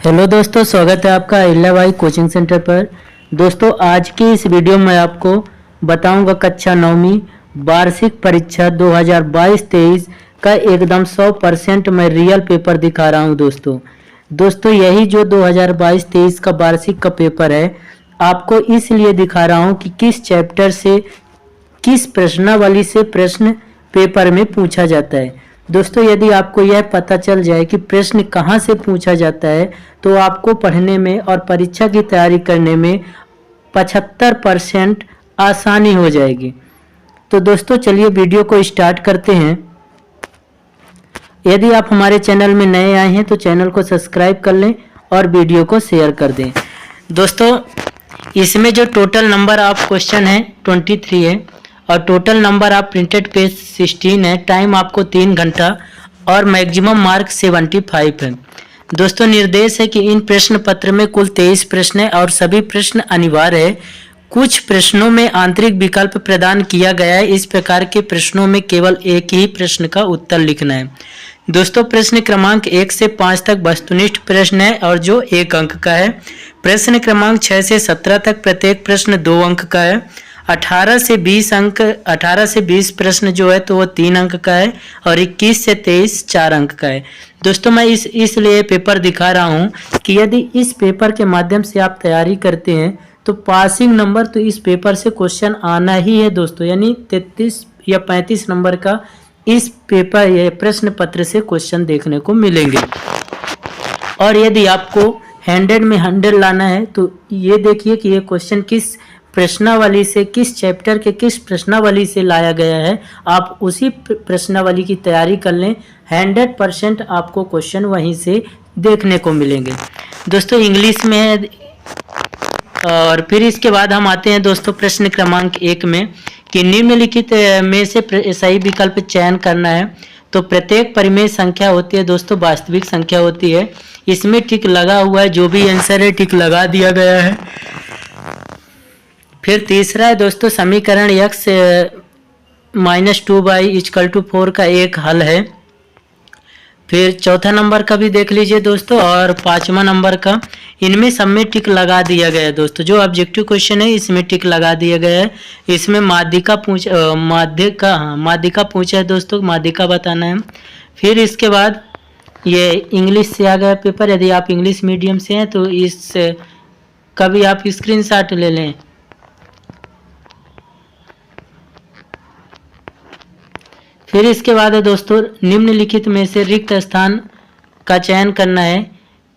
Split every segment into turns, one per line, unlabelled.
Hello दोस्तों, स्वागत है आपका अहिल्या बाई कोचिंग सेंटर पर। दोस्तों, आज की इस वीडियो में आपको बताऊंगा कक्षा 9वीं वार्षिक परीक्षा 2022-23 का एकदम 100% मैं रियल पेपर दिखा रहा हूं। दोस्तों यही जो 2022-23 का वार्षिक का पेपर है, आपको इसलिए दिखा रहा हूं कि किस चैप्टर से किस प्रश्नावली से प्रश्न पेपर में पूछा जाता है। दोस्तों, यदि आपको यह पता चल जाए कि प्रश्न कहाँ से पूछा जाता है तो आपको पढ़ने में और परीक्षा की तैयारी करने में 75% आसानी हो जाएगी। तो दोस्तों चलिए वीडियो को स्टार्ट करते हैं। यदि आप हमारे चैनल में नए आए हैं तो चैनल को सब्सक्राइब कर लें और वीडियो को शेयर कर दें। दोस्तों, इसमें जो टोटल नंबर ऑफ क्वेश्चन है 23 है और total number of printed page 16 है। टाइम आपको 3 घंटा और मैक्सिमम मार्क 75 है। दोस्तों, निर्देश है कि इन प्रश्न पत्र में कुल 23 प्रश्न है और सभी प्रश्न अनिवार्य है। कुछ प्रश्नों में आंतरिक विकल्प प्रदान किया गया है। इस प्रकार के प्रश्नों में केवल एक ही प्रश्न का उत्तर लिखना है। दोस्तों, प्रश्न क्रमांक 1 से 5 तक वस्तुनिष्ठ प्रश्न है और जो 1 अंक का है। प्रश्न क्रमांक 6 से 17 तक प्रत्येक प्रश्न 2 अंक का है। 18 से 20 प्रश्न जो है तो वो 3 अंक का है और 21 से 23 4 अंक का है। दोस्तों, मैं इसलिए पेपर दिखा रहा हूँ कि यदि इस पेपर के माध्यम से आप तैयारी करते हैं तो पासिंग नंबर तो इस पेपर से क्वेश्चन आना ही है दोस्तों, यानी 33 या 35 नंबर का इस पेपर या प्रश्न पत्र से क्वेश्चन देखने को मिलेंगे। और यदि आपको 100 में 100 लाना है तो ये देखिए कि ये क्वेश्चन किस प्रश्नावली से, किस चैप्टर के किस प्रश्नावली से लाया गया है। आप उसी प्रश्नावली की तैयारी कर लें, 100% आपको क्वेश्चन वहीं से देखने को मिलेंगे। दोस्तों, इंग्लिश में है और फिर इसके बाद हम आते हैं दोस्तों प्रश्न क्रमांक 1 में कि निम्नलिखित में से सही विकल्प चयन करना है। तो प्रत्येक परिमेय संख्या होती है दोस्तों, वास्तविक संख्या होती है। इसमें टिक लगा हुआ है, जो भी आंसर है टिक लगा दिया गया है। फिर तीसरा है दोस्तों समीकरण x -2y = 4 का एक हल है। फिर चौथा नंबर का भी देख लीजिए दोस्तों और 5वां नंबर का, इनमें सब में टिक लगा दिया गया है दोस्तों। जो ऑब्जेक्टिव क्वेश्चन है इसमें टिक लगा दिया गया है। इसमें माध्यिका पूछा है दोस्तों, माध्यिका बताना है। फिर इसके बाद ये इंग्लिश से आ गया पेपर। यदि आप इंग्लिश मीडियम से हैं तो इस कभी आप स्क्रीनशॉट ले लें। फिर इसके बाद है दोस्तों निम्नलिखित में से रिक्त स्थान का चयन करना है।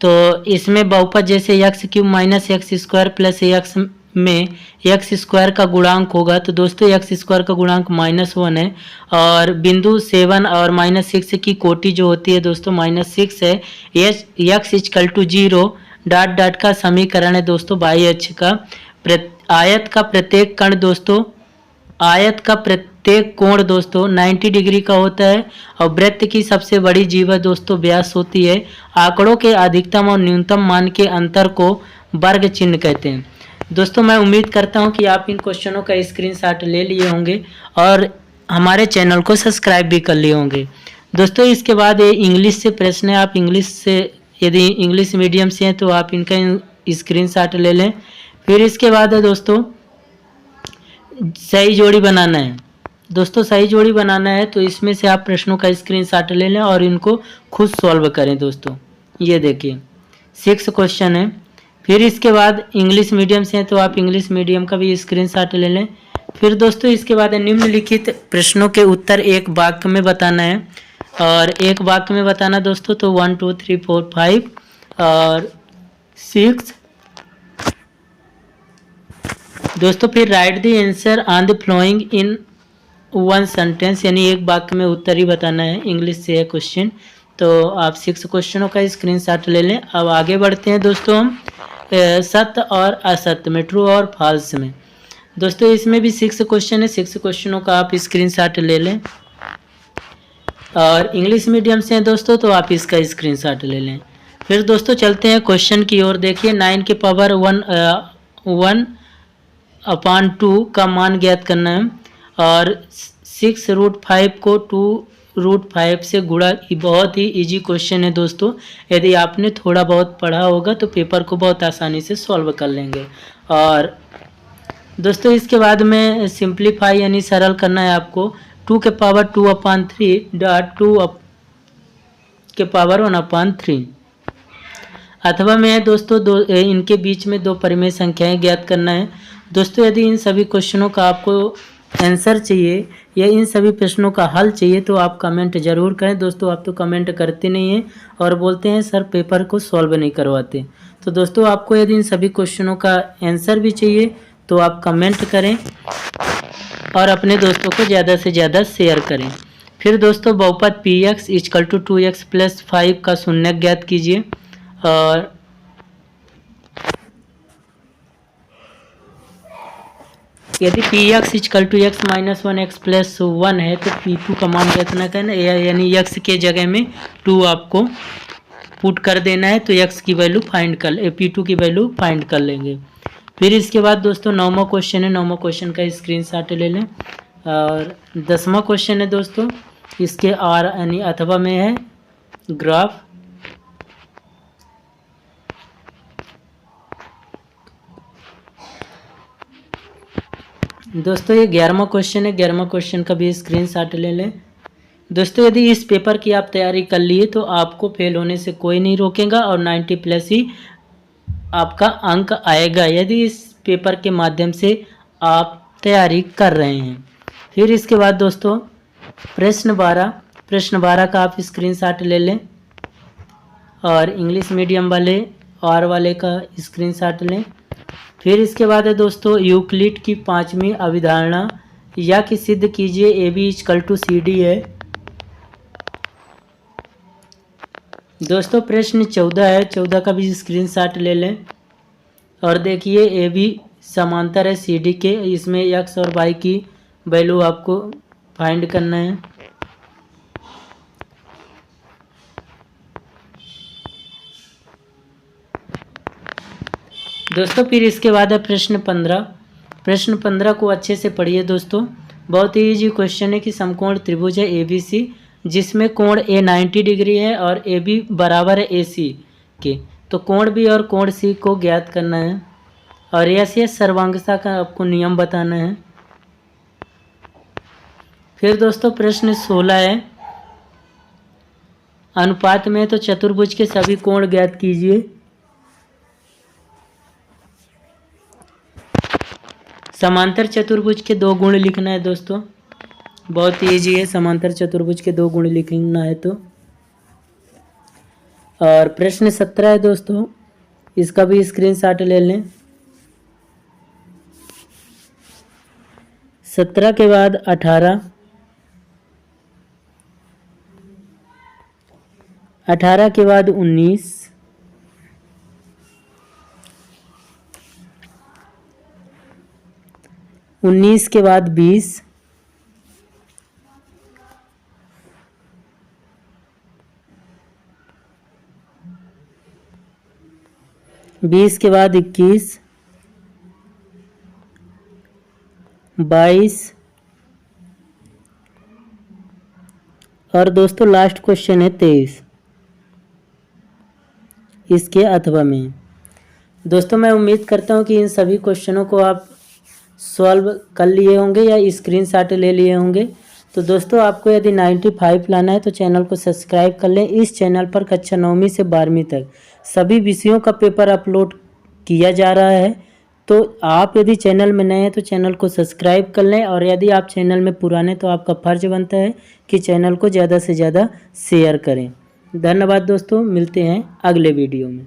तो इसमें बहुपद जैसे x³ - x² + ax में x² का गुणांक होगा। तो दोस्तों x² का गुणांक -1 है और बिंदु 7 और -6 की कोटि जो होती है दोस्तों -6 है। x = 0 ... का समीकरण है दोस्तों। बाह्य अक्ष का आयत का प्रत्येक कण दोस्तों, आयत का प्रत्येक कोण दोस्तों 90 डिग्री का होता है और वृत्त की सबसे बड़ी जीवा दोस्तों व्यास होती है। आंकड़ों के अधिकतम और न्यूनतम मान के अंतर को वर्ग चिन्ह कहते हैं। दोस्तों, मैं उम्मीद करता हूं कि आप इन क्वेश्चनों का स्क्रीनशॉट ले लिए होंगे और हमारे चैनल को सब्सक्राइब भी कर लिए होंगे। दोस्तों, इसके बाद ये इंग्लिश से प्रश्न है। आप इंग्लिश से, यदि इंग्लिश मीडियम से हैं तो आप इनका स्क्रीनशॉट ले लें। फिर इसके बाद है दोस्तों सही जोड़ी बनाना है। दोस्तों, सही जोड़ी बनाना है तो इसमें से आप प्रश्नों का स्क्रीनशॉट ले लें और इनको खुद सॉल्व करें। दोस्तों, ये देखिए 6 क्वेश्चन है। फिर इसके बाद इंग्लिश मीडियम से हैं तो आप इंग्लिश मीडियम का भी स्क्रीनशॉट ले लें। फिर दोस्तों इसके बाद निम्नलिखित प्रश्नों के उत्तर एक वाक्य में बताना है और एक वाक्य में बताना दोस्तों। तो 1 2 3 4 5 और 6 दोस्तों। फिर write the answer on the following in 1 sentence, यानी एक वाक्य में उत्तर ही बताना है। इंग्लिश से है क्वेश्चन। तो आप 6 क्वेश्चनों का स्क्रीनशॉट ले लें। अब आगे बढ़ते हैं दोस्तों हम सत्य और असत्य में, ट्रू और फॉल्स में। दोस्तों, इसमें भी 6 क्वेश्चन है। 6 क्वेश्चनों का आप स्क्रीनशॉट ले लें और इंग्लिश मीडियम से हैं दोस्तों तो आप इसका स्क्रीनशॉट ले लें। फिर दोस्तों चलते हैं क्वेश्चन की ओर। देखिए 9 की पावर 1/2 का मान ज्ञात करना है और 6√5 को √5 से गुणा। बहुत ही इजी क्वेश्चन है दोस्तों, यदि आपने थोड़ा बहुत पढ़ा होगा तो पेपर को बहुत आसानी से सॉल्व कर लेंगे। और दोस्तों इसके बाद में सिंप्लीफाई यानी सरल करना है आपको। 2 के पावर 2/3 डॉट 2 के पावर 1/3। अथवा में है दोस्तों इनके बीच में दो परिमेय संख्याएं ज्ञात करना है। दोस्तों यदि इन सभी क्वेश्चनों का आपको आंसर चाहिए या इन सभी प्रश्नों का हल चाहिए तो आप कमेंट ज़रूर करें। दोस्तों आप तो कमेंट करते नहीं हैं और बोलते हैं सर पेपर को सॉल्व नहीं करवाते। तो दोस्तों आपको यदि इन सभी क्वेश्चनों का आंसर भी चाहिए तो आप कमेंट करें और अपने दोस्तों को ज़्यादा से ज़्यादा शेयर करें। फिर दोस्तों बहुपद px = 2x + 5 का शून्यक ज्ञात कीजिए। और यदि px = x - 1x + 1 है तो p2 का मान कितना करना है, यानी x के जगह में 2 आपको पुट कर देना है तो x की वैल्यू फाइंड कर p2 की वैल्यू फाइंड कर लेंगे। फिर इसके बाद दोस्तों 9वां क्वेश्चन है, 9वां क्वेश्चन का स्क्रीनशॉट ले लें। और 10वां क्वेश्चन है दोस्तों, इसके आर यानी अथवा में है ग्राफ। दोस्तों ये 11वां क्वेश्चन है, 11वां क्वेश्चन का भी स्क्रीनशॉट ले लें। दोस्तों यदि इस पेपर की आप तैयारी कर लिए तो आपको फेल होने से कोई नहीं रोकेगा और 90+ ही आपका अंक आएगा यदि इस पेपर के माध्यम से आप तैयारी कर रहे हैं। फिर इसके बाद दोस्तों प्रश्न 12 का आप स्क्रीनशॉट ले लें और इंग्लिश मीडियम वाले आर वाले का स्क्रीनशॉट लें। फिर इसके बाद है दोस्तों यूक्लिड की 5वीं अवधारणा या कि सिद्ध कीजिए AB = CD है। दोस्तों प्रश्न 14 है, 14 का भी स्क्रीनशॉट ले लें और देखिए AB समांतर है CD के, इसमें x और y की वैल्यू आपको फाइंड करना है। दोस्तों फिर इसके बाद है प्रश्न 15। प्रश्न 15 को अच्छे से पढ़िए दोस्तों, बहुत ही इजी क्वेश्चन है कि समकोण त्रिभुज है ABC जिसमें कोण A 90 डिग्री है और AB बराबर है AC के, तो कोण B और कोण C को ज्ञात करना है और ऐसे सर्वांगता का आपको नियम बताना है। फिर दोस्तों प्रश्न 16 है, अनुपात में तो चतुर्भुज के सभी कोण ज्ञात कीजिए। समांतर चतुर्भुज के 2 गुण लिखना है दोस्तों, बहुत ही ईजी है, समांतर चतुर्भुज के 2 गुण लिखना है तो। और प्रश्न 17 है दोस्तों, इसका भी स्क्रीनशॉट ले लें। 17 के बाद 18, 18 के बाद 19, 19 के बाद 20, 20 के बाद 21, 22 और दोस्तों लास्ट क्वेश्चन है 23 इसके अथवा में। दोस्तों मैं उम्मीद करता हूं कि इन सभी क्वेश्चनों को आप सॉल्व कर लिए होंगे या स्क्रीनशॉट ले लिए होंगे। तो दोस्तों आपको यदि 95 लाना है तो चैनल को सब्सक्राइब कर लें। इस चैनल पर कक्षा 9वीं से 12वीं तक सभी विषयों का पेपर अपलोड किया जा रहा है। तो आप यदि चैनल में नए हैं तो चैनल को सब्सक्राइब कर लें और यदि आप चैनल में पुराने तो आपका फ़र्ज बनता है कि चैनल को ज़्यादा से ज़्यादा शेयर करें। धन्यवाद दोस्तों, मिलते हैं अगले वीडियो में।